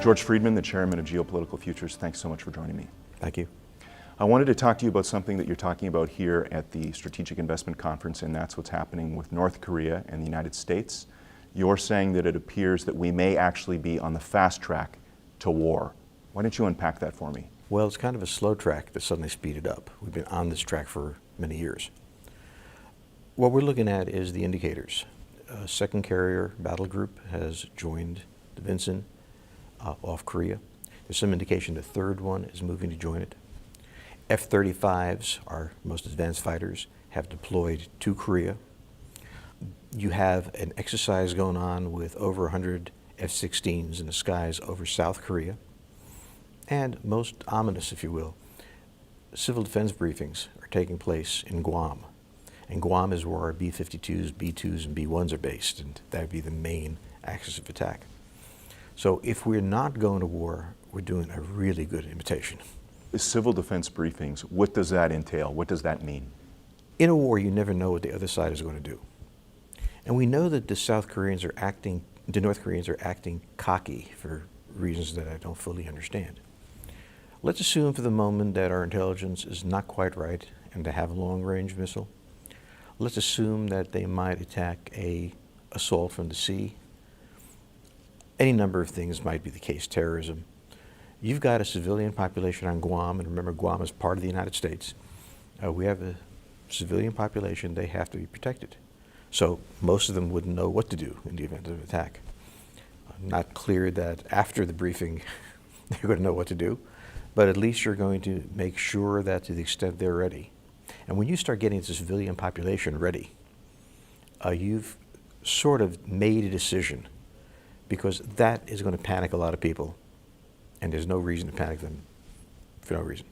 George Friedman, the chairman of Geopolitical Futures, thanks so much for joining me. Thank you. I wanted to talk to you about something that you're talking about here at the Strategic Investment Conference, and that's what's happening with North Korea and the United States. You're saying that it appears that we may actually be on the fast track to war. Why don't you unpack that for me? Well, it's kind of a slow track that suddenly speeded up. We've been on this track for many years. What we're looking at is the indicators. A second carrier battle group has joined the Vincent off Korea. There's some indication the third one is moving to join it. F-35s, our most advanced fighters, have deployed to Korea. You have an exercise going on with over 100 F-16s in the skies over South Korea. And most ominous, if you will, civil defense briefings are taking place in Guam. And Guam is where our B-52s, B-2s, and B-1s are based, and that would be the main axis of attack. So if we're not going to war, we're doing a really good imitation. Civil defense briefings, what does that entail? What does that mean? In a war, you never know what the other side is going to do. And we know that the North Koreans are acting cocky for reasons that I don't fully understand. Let's assume for the moment that our intelligence is not quite right and they have a long-range missile. Let's assume that they might attack an assault from the sea. Any number of things might be the case, terrorism. You've got a civilian population on Guam, and remember Guam is part of the United States. We have a civilian population, they have to be protected. So most of them wouldn't know what to do in the event of an attack. Not clear that after the briefing they're going to know what to do, but at least you're going to make sure that to the extent they're ready. And when you start getting the civilian population ready, you've sort of made a decision, because that is going to panic a lot of people, and there's no reason to panic them for no reason.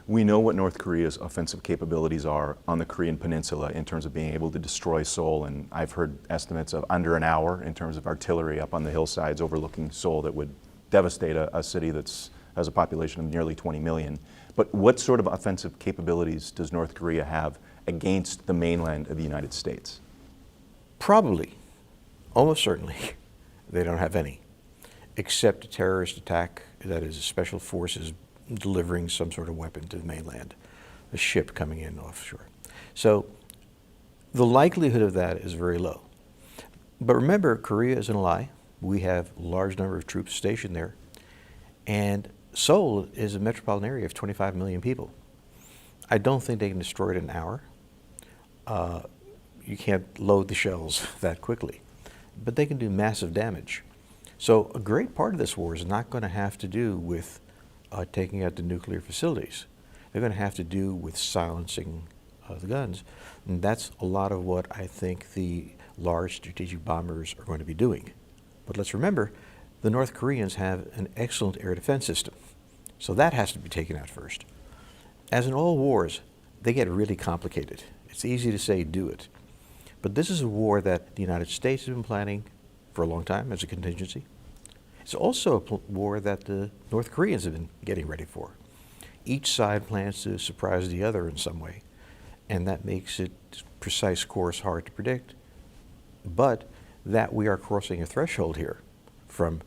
We know what North Korea's offensive capabilities are on the Korean Peninsula in terms of being able to destroy Seoul, and I've heard estimates of under an hour in terms of artillery up on the hillsides overlooking Seoul that would devastate a city that has a population of nearly 20 million. But what sort of offensive capabilities does North Korea have against the mainland of the United States? Probably, almost certainly, they don't have any, except a terrorist attack that is special forces delivering some sort of weapon to the mainland, a ship coming in offshore. So the likelihood of that is very low. But remember, Korea is an ally. We have a large number of troops stationed there, and Seoul is a metropolitan area of 25 million people. I don't think they can destroy it in an hour. You can't load the shells that quickly, but they can do massive damage. So a great part of this war is not going to have to do with taking out the nuclear facilities. They're going to have to do with silencing the guns. And that's a lot of what I think the large strategic bombers are going to be doing. But let's remember, the North Koreans have an excellent air defense system. So that has to be taken out first. As in all wars, they get really complicated. It's easy to say do it. But this is a war that the United States has been planning for a long time as a contingency. It's also a war that the North Koreans have been getting ready for. Each side plans to surprise the other in some way, and that makes its precise course hard to predict. But that we are crossing a threshold here from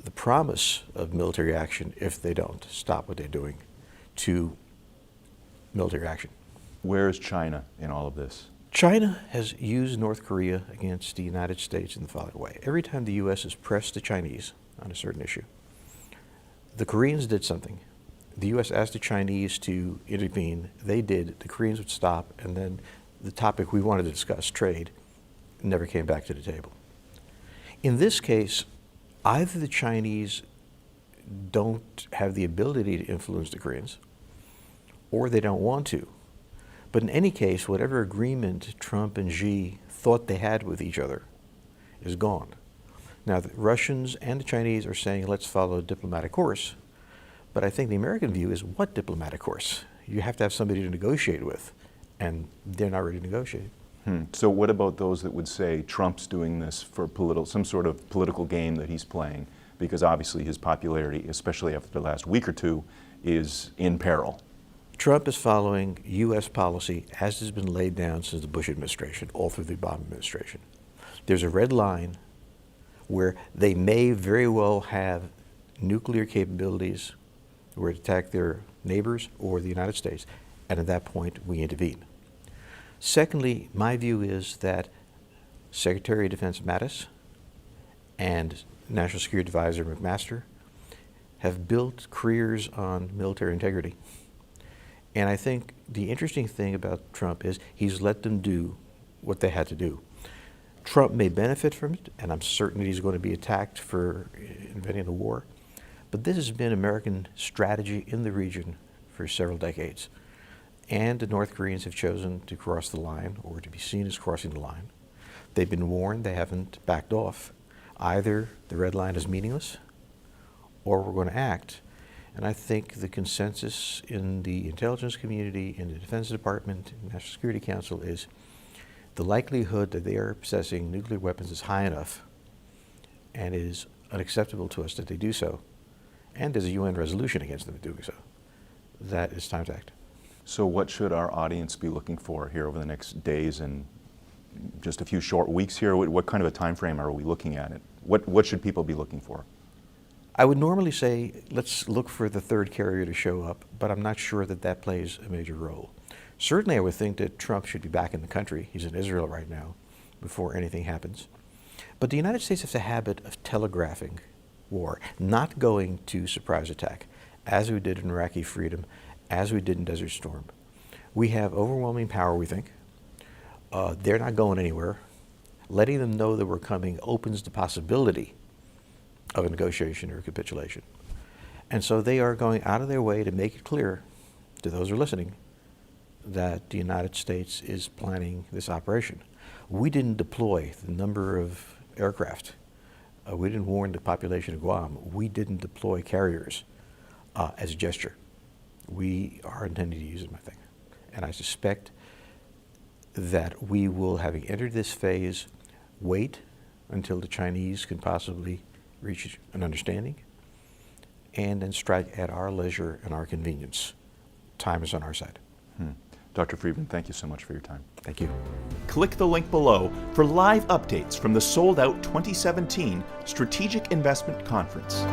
the promise of military action if they don't stop what they're doing to military action. Where is China in all of this? China has used North Korea against the United States in the following way. Every time the U.S. has pressed the Chinese on a certain issue, the Koreans did something. The U.S. asked the Chinese to intervene. They did. The Koreans would stop, and then the topic we wanted to discuss, trade, never came back to the table. In this case, either the Chinese don't have the ability to influence the Koreans, or they don't want to. But in any case, whatever agreement Trump and Xi thought they had with each other is gone. Now, the Russians and the Chinese are saying, let's follow a diplomatic course. But I think the American view is, what diplomatic course? You have to have somebody to negotiate with, and they're not ready to negotiate. So what about those that would say Trump's doing this for some sort of political game that he's playing? Because obviously his popularity, especially after the last week or two, is in peril. Trump is following U.S. policy as has been laid down since the Bush administration, all through the Obama administration. There's a red line where they may very well have nuclear capabilities or to attack their neighbors or the United States, and at that point we intervene. Secondly, my view is that Secretary of Defense Mattis and National Security Advisor McMaster have built careers on military integrity. And I think the interesting thing about Trump is he's let them do what they had to do. Trump may benefit from it, and I'm certain that he's going to be attacked for inventing a war. But this has been American strategy in the region for several decades. And the North Koreans have chosen to cross the line, or to be seen as crossing the line. They've been warned, they haven't backed off. Either the red line is meaningless, or we're going to act. And I think the consensus in the intelligence community, in the Defense Department, in the National Security Council is the likelihood that they are possessing nuclear weapons is high enough, and it is unacceptable to us that they do so, and there's a UN resolution against them doing so, that it's time to act. So what should our audience be looking for here over the next days and just a few short weeks here? What kind of a time frame are we looking at? What should people be looking for? I would normally say let's look for the third carrier to show up, but I'm not sure that that plays a major role. Certainly I would think that Trump should be back in the country. He's in Israel right now before anything happens. But the United States has a habit of telegraphing war, not going to surprise attack, as we did in Iraqi Freedom, as we did in Desert Storm. We have overwhelming power, we think. They're not going anywhere. Letting them know that we're coming opens the possibility of a negotiation or a capitulation. And so they are going out of their way to make it clear to those who are listening that the United States is planning this operation. We didn't deploy the number of aircraft. We didn't warn the population of Guam. We didn't deploy carriers as a gesture. We are intending to use them, I think. And I suspect that we will, having entered this phase, wait until the Chinese can possibly reach an understanding, and then strike at our leisure and our convenience. Time is on our side. Dr. Friedman, thank you so much for your time. Thank you. Click the link below for live updates from the sold-out 2017 Strategic Investment Conference.